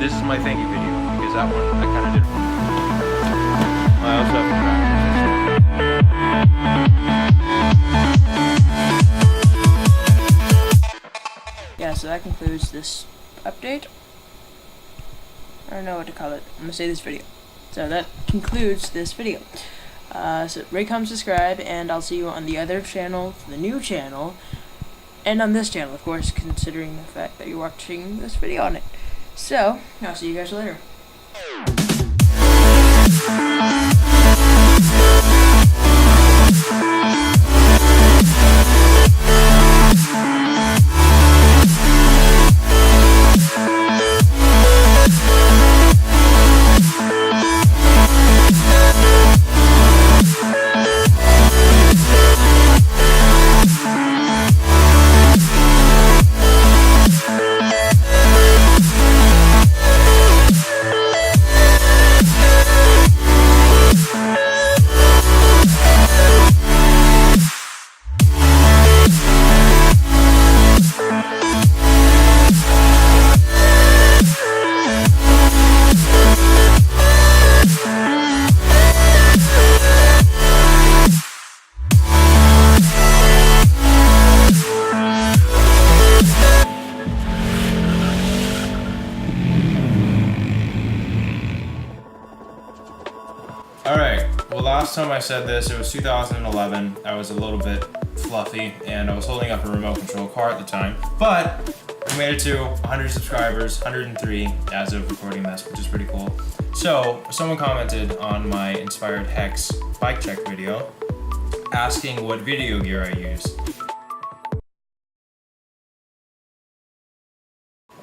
this is my thank you video, because that one I kind of did wrong. I also have to Yeah, so that concludes this update. I don't know what to call it. I'm gonna say this video. So that concludes this video. So rate, comment, subscribe, and I'll see you on the other channel, the new channel, and on this channel, of course, considering the fact that you're watching this video on it. So, I'll see you guys later. Alright, well last time I said this, it was 2011. I was a little bit fluffy, and I was holding up a remote control car at the time. But we made it to 100 subscribers, 103 as of recording this, which is pretty cool. So, someone commented on my Inspired Hex bike check video, asking what video gear I use.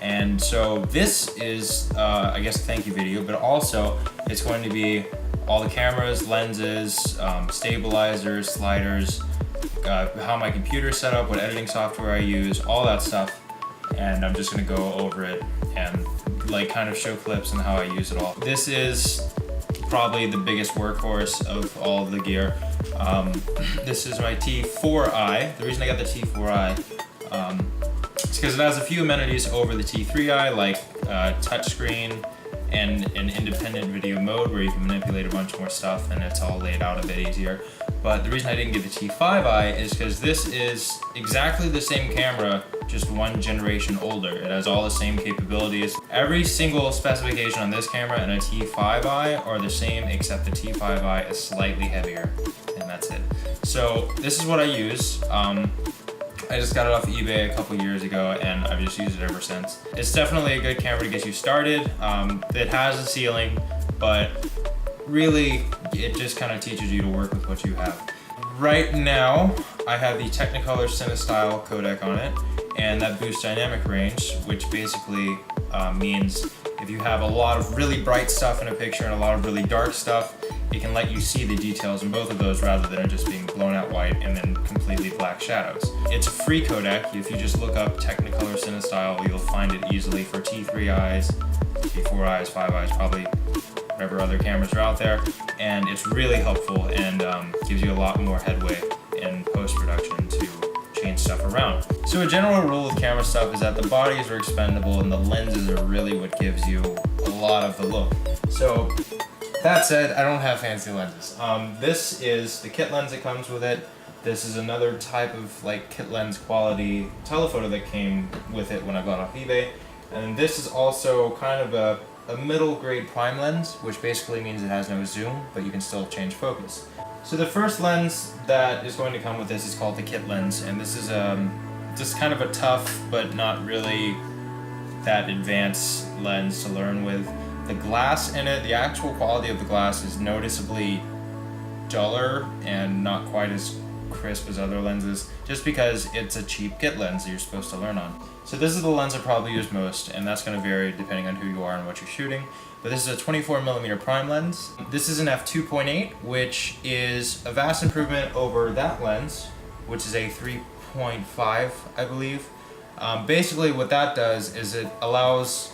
And so this is, I guess, a thank you video, but also it's going to be all the cameras, lenses, stabilizers, sliders, how my computer's set up, what editing software I use, all that stuff. And I'm just gonna go over it and like kind of show clips and how I use it all. This is probably the biggest workhorse of all the gear. This is my T4i. The reason I got the T4i is because it has a few amenities over the T3i, like touchscreen and an independent video mode where you can manipulate a bunch more stuff and it's all laid out a bit easier. But the reason I didn't get the T5i is because this is exactly the same camera, just one generation older. It has all the same capabilities. Every single specification on this camera and a T5i are the same, except the T5i is slightly heavier, and that's it. So this is what I use. I just got it off eBay a couple years ago, and I've just used it ever since. It's definitely a good camera to get you started. It has a ceiling, but really it just kind of teaches you to work with what you have. Right now, I have the Technicolor CineStyle codec on it, and that boosts dynamic range, which basically means if you have a lot of really bright stuff in a picture and a lot of really dark stuff, it can let you see the details in both of those rather than just being blown out white and then completely black shadows. It's a free codec. If you just look up Technicolor CineStyle, you'll find it easily for T3Is, T4Is, 5Is, probably whatever other cameras are out there. And it's really helpful and gives you a lot more headway in post-production to change stuff around. So a general rule with camera stuff is that the bodies are expendable and the lenses are really what gives you a lot of the look. So that said, I don't have fancy lenses. This is the kit lens that comes with it. This is another type of like kit lens quality telephoto that came with it when I bought off eBay. And this is also kind of a middle grade prime lens, which basically means it has no zoom, but you can still change focus. So the first lens that is going to come with this is called the kit lens, and this is just kind of a tough but not really that advanced lens to learn with. The glass in it, the actual quality of the glass is noticeably duller and not quite as crisp as other lenses, just because it's a cheap kit lens that you're supposed to learn on. So this is the lens I probably use most, and that's going to vary depending on who you are and what you're shooting. But this is a 24mm prime lens. This is an f2.8, which is a vast improvement over that lens, which is a 3.5, I believe. Basically what that does is it allows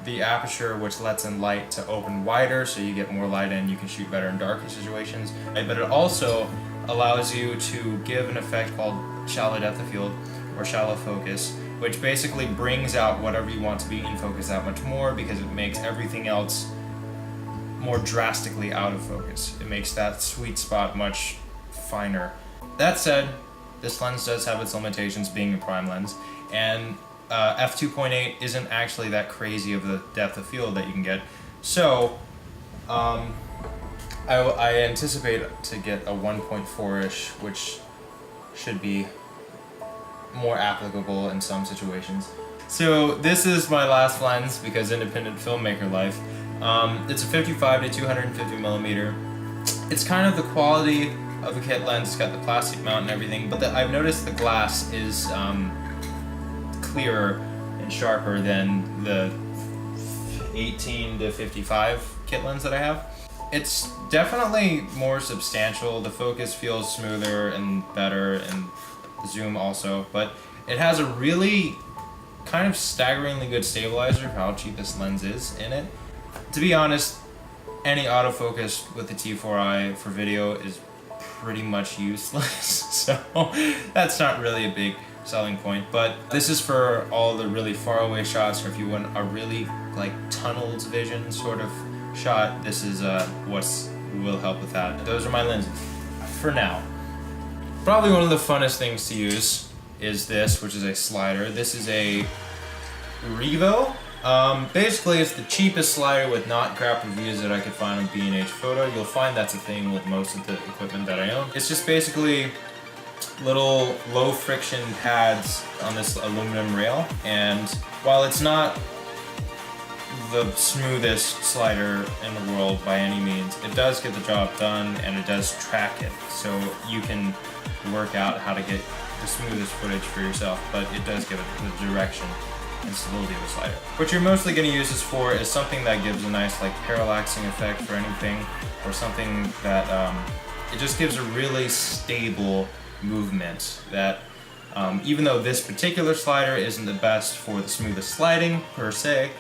the aperture, which lets in light, to open wider so you get more light in, you can shoot better in darker situations. But it also allows you to give an effect called shallow depth of field or shallow focus, which basically brings out whatever you want to be in focus that much more, because it makes everything else more drastically out of focus. It makes that sweet spot much finer. That said, this lens does have its limitations, being a prime lens, and f2.8 isn't actually that crazy of the depth of field that you can get. So I anticipate to get a 1.4-ish, which should be more applicable in some situations. So this is my last lens, because independent filmmaker life. It's a 55 to 250 millimeter. It's kind of the quality of the kit lens. It's got the plastic mount and everything, but I've noticed the glass is clearer and sharper than the 18 to 55 kit lens that I have. It's definitely more substantial. The focus feels smoother and better, and the zoom also, but it has a really kind of staggeringly good stabilizer for how cheap this lens is in it. To be honest, any autofocus with the T4i for video is pretty much useless, so that's not really a big selling point. But this is for all the really far away shots, or if you want a really like tunneled vision sort of shot, this is what will help with that. Those are my lenses for now. Probably one of the funnest things to use is this, which is a slider. This is a Revo. Basically, it's the cheapest slider with not crap reviews that I could find on B&H Photo. You'll find that's a thing with most of the equipment that I own. It's just basically little low friction pads on this aluminum rail, and while it's not the smoothest slider in the world by any means, it does get the job done, and it does track it, so you can work out how to get the smoothest footage for yourself, but it does give it the direction and stability of the slider. What you're mostly going to use this for is something that gives a nice like parallaxing effect for anything, or something that it just gives a really stable movement that even though this particular slider isn't the best for the smoothest sliding per se,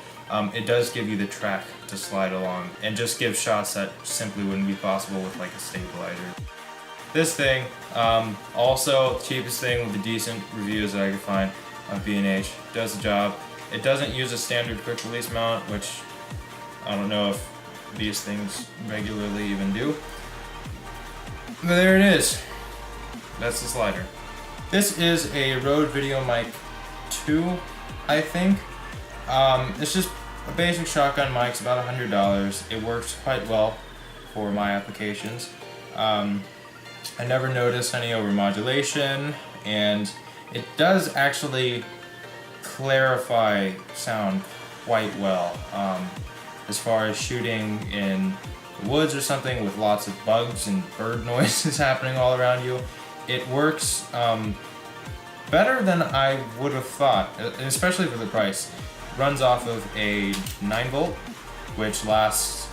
it does give you the track to slide along and just give shots that simply wouldn't be possible with like a stabilizer. This thing, also the cheapest thing with the decent reviews that I could find on B&H, does the job. It doesn't use a standard quick release mount, which I don't know if these things regularly even do. But there it is. That's the slider. This is a Rode Video Mic 2, I think. It's just a basic shotgun mic. It's about $100. It works quite well for my applications. I never noticed any overmodulation, and it does actually clarify sound quite well. As far as shooting in the woods or something with lots of bugs and bird noises happening all around you, it works better than I would have thought, especially for the price. It runs off of a 9-volt, which lasts,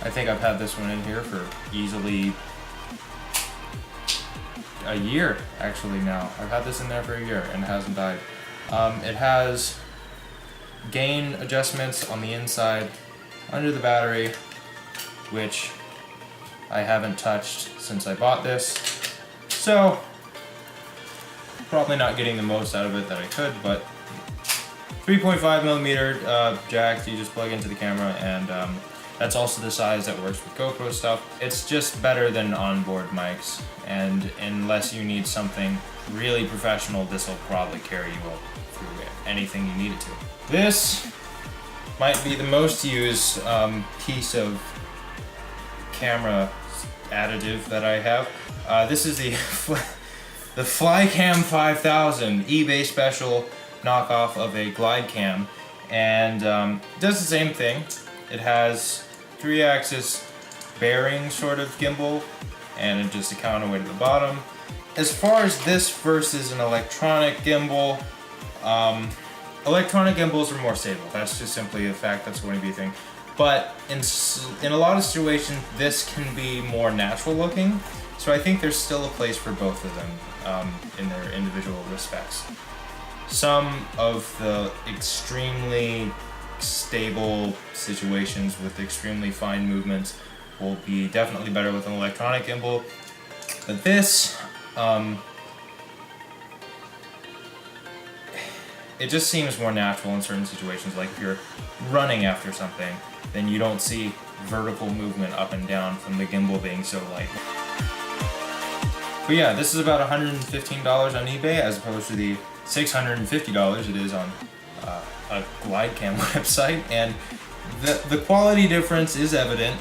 I think I've had this one in here for easily a year, actually now. I've had this in there for a year and it hasn't died. It has gain adjustments on the inside under the battery, which I haven't touched since I bought this. So, probably not getting the most out of it that I could, but 3.5mm jack you just plug into the camera, and that's also the size that works with GoPro stuff. It's just better than onboard mics, and unless you need something really professional, this will probably carry you up through anything you need it to. This might be the most used piece of camera additive that I have. This is the Flycam 5000 eBay special knockoff of a glide cam, and does the same thing. It has 3-axis bearing sort of gimbal, and just a counterweight at the bottom. As far as this versus an electronic gimbal, electronic gimbals are more stable. That's just simply a fact. That's going to be a thing. But in a lot of situations, this can be more natural looking. So I think there's still a place for both of them in their individual respects. Some of the extremely stable situations with extremely fine movements will be definitely better with an electronic gimbal. But this, it just seems more natural in certain situations. Like if you're running after something, then you don't see vertical movement up and down from the gimbal being so light. But yeah, this is about $115 on eBay as opposed to the $650 it is on a GlideCam website, and the quality difference is evident.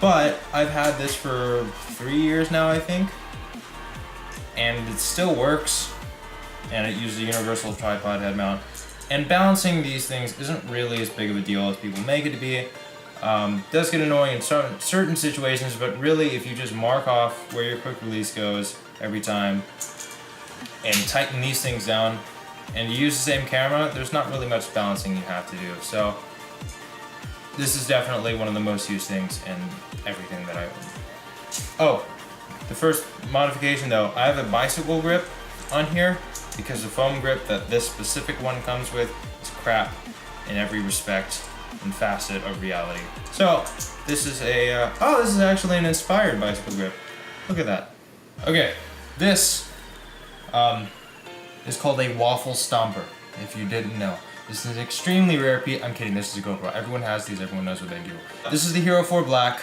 But I've had this for 3 years now, I think, and it still works, and it uses a universal tripod head mount. And balancing these things isn't really as big of a deal as people make it to be. Does get annoying in certain situations, but really if you just mark off where your quick release goes every time and tighten these things down and you use the same camera, there's not really much balancing you have to do. So this is definitely one of the most used things in everything that I own. Oh, the first modification though, I have a bicycle grip on here because the foam grip that this specific one comes with is crap in every respect and facet of reality. So this is a, this is actually an inspired bicycle grip. Look at that. Okay, this is called a waffle stomper, if you didn't know. This is an extremely rare piece. I'm kidding, this is a GoPro. Everyone has these, everyone knows what they do. This is the Hero 4 Black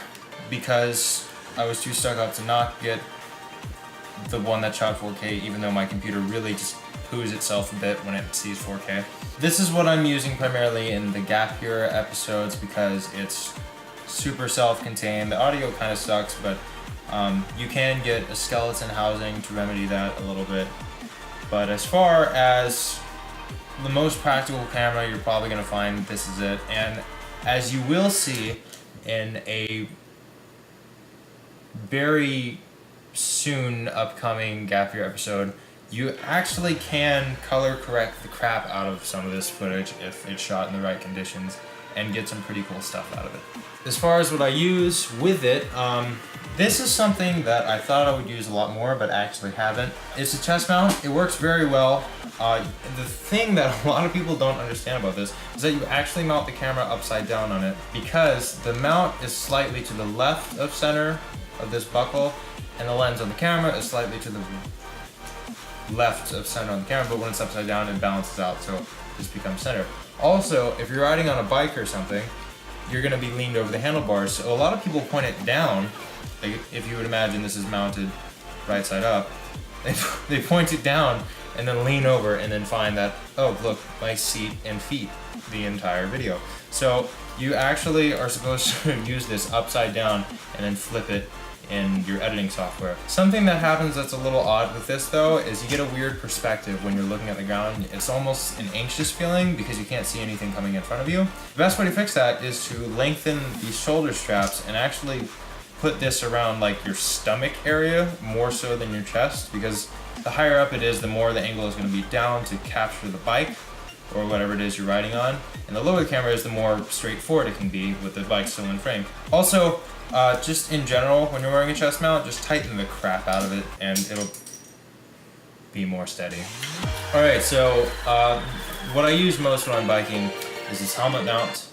because I was too stuck up to not get the one that shot 4K, even though my computer really just poos itself a bit when it sees 4K. This is what I'm using primarily in the Gap Year episodes because it's super self-contained. The audio kind of sucks, but you can get a skeleton housing to remedy that a little bit. But as far as the most practical camera, you're probably going to find this is it. And as you will see in a very soon upcoming Gap Year episode, you actually can color correct the crap out of some of this footage if it's shot in the right conditions and get some pretty cool stuff out of it. As far as what I use with it, this is something that I thought I would use a lot more but actually haven't. It's a chest mount. It works very well. The thing that a lot of people don't understand about this is that you actually mount the camera upside down on it because the mount is slightly to the left of center of this buckle and the lens on the camera is slightly to the left of center on the camera, but when it's upside down it balances out so this becomes center. Also, if you're riding on a bike or something, you're going to be leaned over the handlebars, so a lot of people point it down. Like if you would imagine this is mounted right side up, they point it down and then lean over and then find that, oh look, my seat and feet the entire video. So you actually are supposed to use this upside down and then flip it in your editing software. Something that happens that's a little odd with this though is you get a weird perspective when you're looking at the ground. It's almost an anxious feeling because you can't see anything coming in front of you. The best way to fix that is to lengthen these shoulder straps and actually put this around like your stomach area more so than your chest, because the higher up it is, the more the angle is going to be down to capture the bike or whatever it is you're riding on, and the lower the camera is, the more straightforward it can be with the bike still in frame. Also, just in general, when you're wearing a chest mount, just tighten the crap out of it and it'll be more steady. Alright, so what I use most when I'm biking is this helmet mount.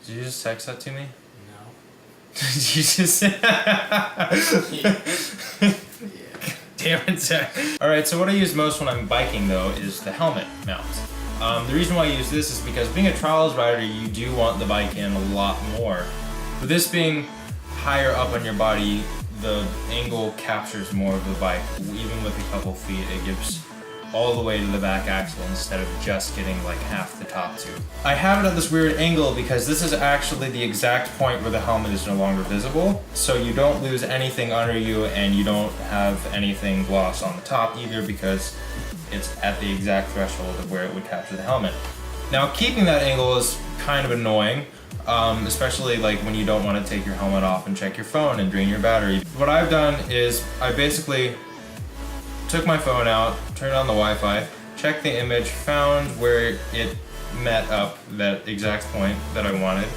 Did you just text that to me? No. Did you just Yeah. Damn it, Zach. Alright, so what I use most when I'm biking though is the helmet mount. The reason why I use this is because being a trials rider, you do want the bike in a lot more. With this being higher up on your body, the angle captures more of the bike. Even with a couple feet, it gives all the way to the back axle instead of just getting like half the top tube. I have it at this weird angle because this is actually the exact point where the helmet is no longer visible, so you don't lose anything under you and you don't have anything gloss on the top either because it's at the exact threshold of where it would capture the helmet. Now keeping that angle is kind of annoying, especially like when you don't want to take your helmet off and check your phone and drain your battery. What I've done is I basically took my phone out, turned on the Wi-Fi, checked the image, found where it met up that exact point that I wanted,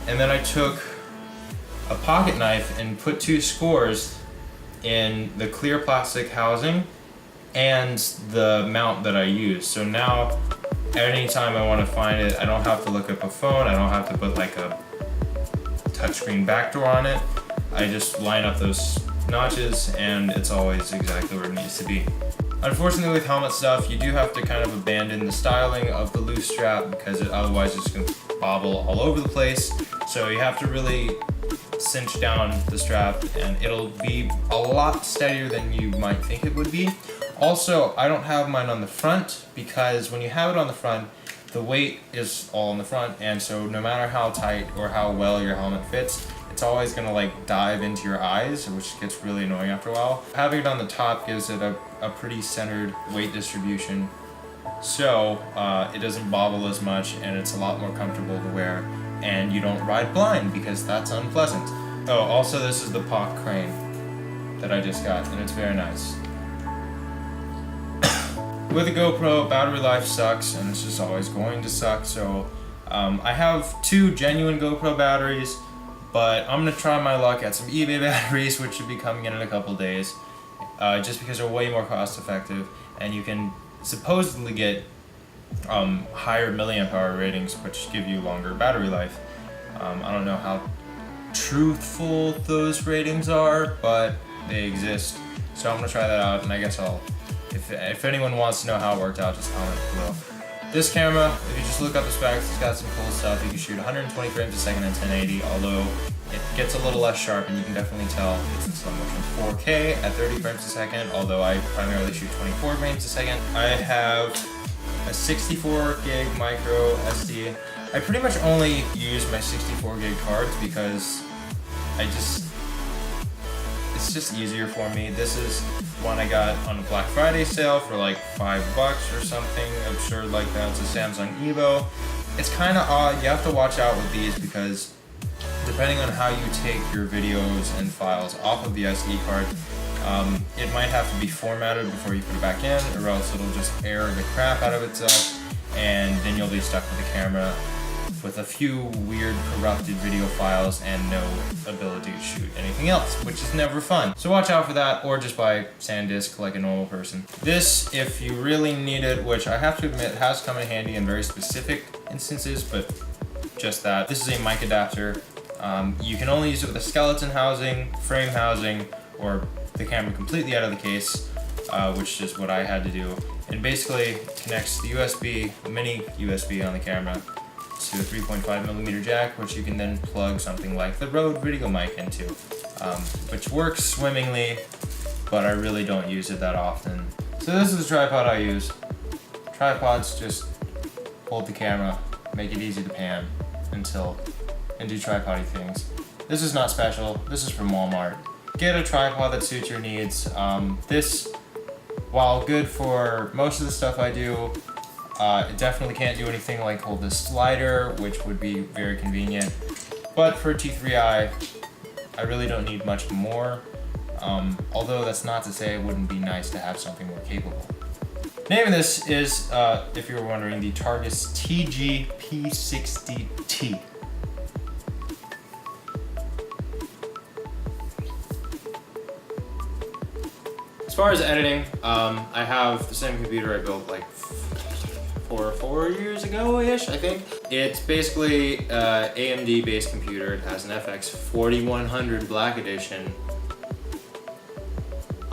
and then I took a pocket knife and put 2 scores in the clear plastic housing and the mount that I use. So now anytime I want to find it, I don't have to look up a phone, I don't have to put like a touchscreen backdoor on it. I just line up those notches and it's always exactly where it needs to be. Unfortunately, with helmet stuff, you do have to kind of abandon the styling of the loose strap because otherwise it's going to bobble all over the place. So you have to really cinch down the strap, and it'll be a lot steadier than you might think it would be. Also, I don't have mine on the front because when you have it on the front, the weight is all in the front, and so no matter how tight or how well your helmet fits, it's always gonna like dive into your eyes, which gets really annoying after a while. Having it on the top gives it a pretty centered weight distribution, so it doesn't bobble as much, and it's a lot more comfortable to wear, and you don't ride blind because that's unpleasant. Oh, also this is the POC crane that I just got, and it's very nice. With a GoPro, battery life sucks, and it's just always going to suck, so I have 2 genuine GoPro batteries, but I'm gonna try my luck at some eBay batteries, which should be coming in a couple days, just because they're way more cost effective, and you can supposedly get higher milliamp hour ratings, which give you longer battery life. I don't know how truthful those ratings are, but they exist, so I'm gonna try that out, and I guess if anyone wants to know how it worked out, just comment below. This camera, if you just look up the specs, it's got some cool stuff. You can shoot 120 frames a second at 1080, although it gets a little less sharp, and you can definitely tell it's in slow motion. 4K at 30 frames a second, although I primarily shoot 24 frames a second. I have a 64 gig micro SD. I pretty much only use my 64 gig cards because it's just easier for me. This is one I got on a Black Friday sale for like $5 or something absurd like that. It's a Samsung Evo. It's kind of odd. You have to watch out with these because depending on how you take your videos and files off of the SD card, it might have to be formatted before you put it back in, or else it'll just error the crap out of itself, and then you'll be stuck with the camera with a few weird corrupted video files and no ability to shoot anything else, which is never fun. So watch out for that, or just buy SanDisk like a normal person. This, if you really need it, which I have to admit has come in handy in very specific instances, but just that. This is a mic adapter. You can only use it with a skeleton housing, frame housing, or the camera completely out of the case, which is what I had to do. And basically connects the USB, mini USB on the camera, to a 3.5mm jack, which you can then plug something like the Rode video mic into, which works swimmingly, but I really don't use it that often. So this is the tripod I use. Tripods just hold the camera, make it easy to pan and do tripod-y things. This is not special, this is from Walmart. Get a tripod that suits your needs. This, while good for most of the stuff I do, it definitely can't do anything like hold this slider, which would be very convenient. But for T3i, I really don't need much more. Although that's not to say it wouldn't be nice to have something more capable. Name of this is, if you were wondering, the Targus TG-P60T. As far as editing, I have the same computer I built like 4 years ago-ish, I think. It's basically AMD-based computer. It has an FX 4100 Black Edition.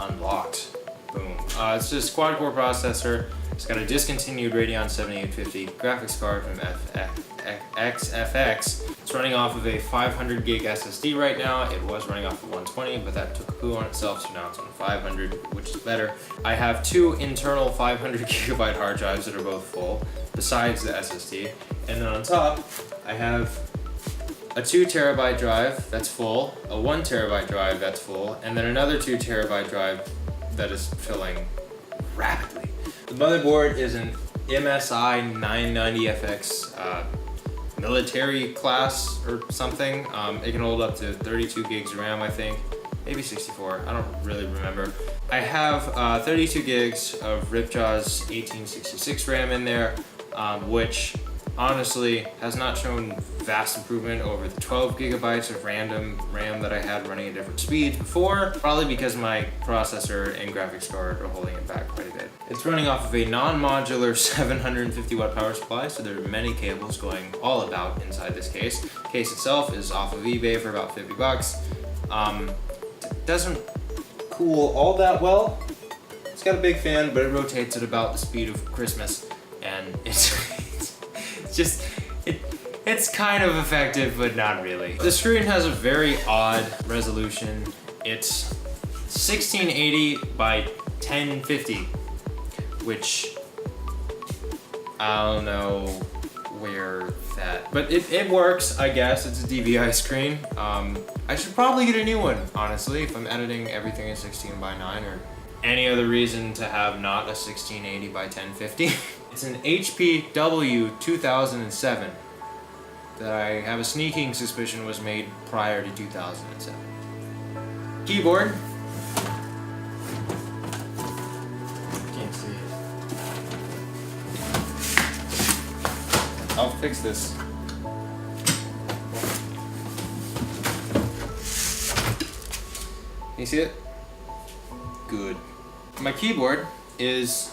Unlocked. Boom. It's just quad-core processor. It's got a discontinued Radeon 7850 graphics card from XFX. It's running off of a 500 gig SSD right now. It was running off of 120, but that took a poo on itself, so now it's on 500, which is better. I have 2 internal 500 gigabyte hard drives that are both full, besides the SSD. And then on top, I have a 2 terabyte drive that's full, a 1 terabyte drive that's full, and then another 2 terabyte drive that is filling rapidly. The motherboard is an MSI 990FX military class or something. It can hold up to 32 gigs RAM, I think. Maybe 64, I don't really remember. I have 32 gigs of Ripjaw's 1866 RAM in there, which honestly has not shown vast improvement over the 12 gigabytes of random RAM that I had running at different speeds before, probably because my processor and graphics card are holding it back quite a bit. It's running off of a non-modular 750 watt power supply, so there are many cables going all about inside this case. The case itself is off of eBay for about $50. It doesn't cool all that well, It's got a big fan, but it rotates at about the speed of Christmas, and it's it's kind of effective, but not really. The screen has a very odd resolution. It's 1680 by 1050, which I don't know where that, but it works, I guess. It's a DVI screen. I should probably get a new one, honestly, if I'm editing everything at 16 by 9 or any other reason to have not a 1680 by 1050. It's an HP W 2007 that I have a sneaking suspicion was made prior to 2007. Keyboard. Can't see it. I'll fix this. Can you see it? Good. My keyboard is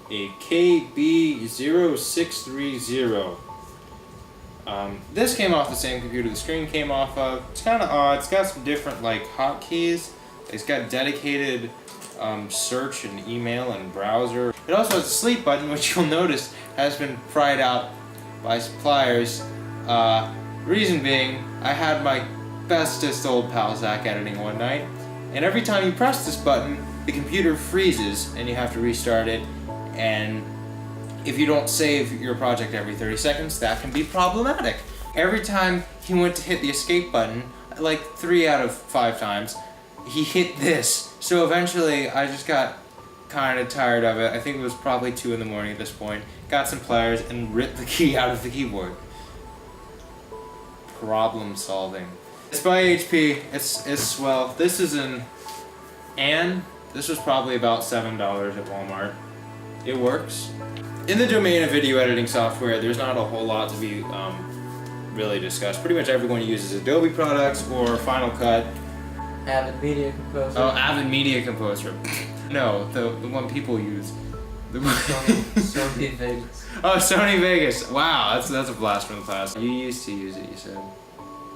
a KB0630. This came off the same computer the screen came off of. It's kind of odd. It's got some different like hotkeys. It's got dedicated search and email and browser. It also has a sleep button, which you'll notice has been pried out by suppliers. Reason being, I had my bestest old pal Zach editing one night, and every time you press this button, the computer freezes and you have to restart it, and if you don't save your project every 30 seconds, that can be problematic. Every time he went to hit the escape button, like 3 out of 5 times, he hit this. So eventually I just got kind of tired of it. I think it was probably 2 in the morning at this point. Got some pliers and ripped the key out of the keyboard. Problem solving. It's by HP. It's swell. This is this was probably about $7 at Walmart. It works. In the domain of video editing software, there's not a whole lot to be really discussed. Pretty much everyone uses Adobe products or Final Cut. Avid Media Composer. Oh, Avid Media Composer. No, the one people use. Sony Vegas. Oh, Sony Vegas. Wow, that's a blast from the past. You used to use it, you said.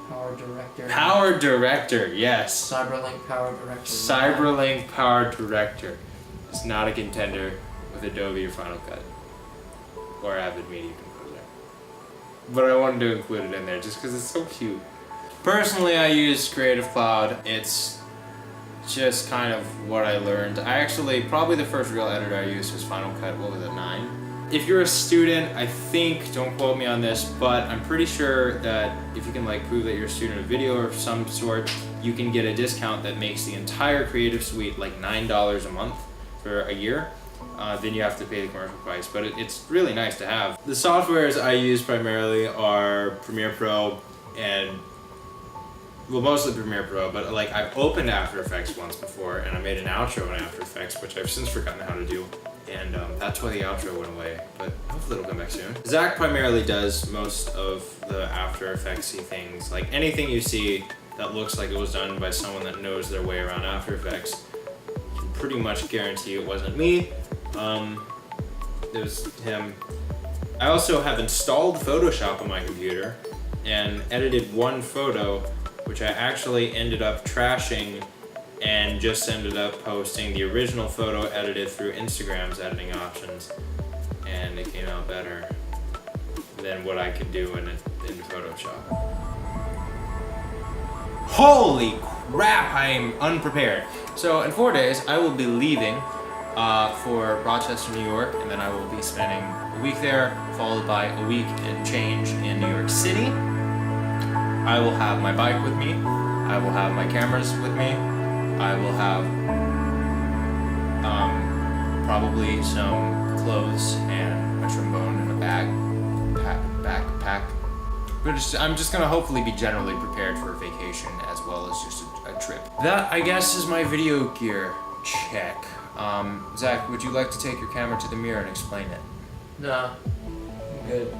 Power Director. Power Director, yes. Cyberlink Power Director. Cyberlink Power Director. It's not a contender with Adobe or Final Cut. Or Avid Media Composer. But I wanted to include it in there just because it's so cute. Personally, I use Creative Cloud. It's just kind of what I learned. Probably the first real editor I used was Final Cut, what was it, 9? If you're a student, I think, don't quote me on this, but I'm pretty sure that if you can like prove that you're a student of video of some sort, you can get a discount that makes the entire Creative Suite like $9 a month for a year. Then you have to pay the commercial price, but it's really nice to have. The softwares I use primarily are Premiere Pro and, well, mostly Premiere Pro, but like I've opened After Effects once before and I made an outro in After Effects, which I've since forgotten how to do. And that's why the outro went away, but hopefully it'll come back soon. Zach primarily does most of the After Effects-y things. Like anything you see that looks like it was done by someone that knows their way around After Effects, you can pretty much guarantee it wasn't me. It was him. I also have installed Photoshop on my computer and edited one photo, which I actually ended up trashing and just ended up posting the original photo edited through Instagram's editing options, and it came out better than what I could do in Photoshop. Holy crap, I am unprepared. So in 4 days, I will be leaving for Rochester, New York, and then I will be spending a week there, followed by a week and change in New York City. I will have my bike with me. I will have my cameras with me. I will have probably some clothes and a trombone in a backpack. But I'm just gonna hopefully be generally prepared for a vacation as well as just a trip. That, I guess, is my video gear check. Zach, would you like to take your camera to the mirror and explain it? Nah, I'm good.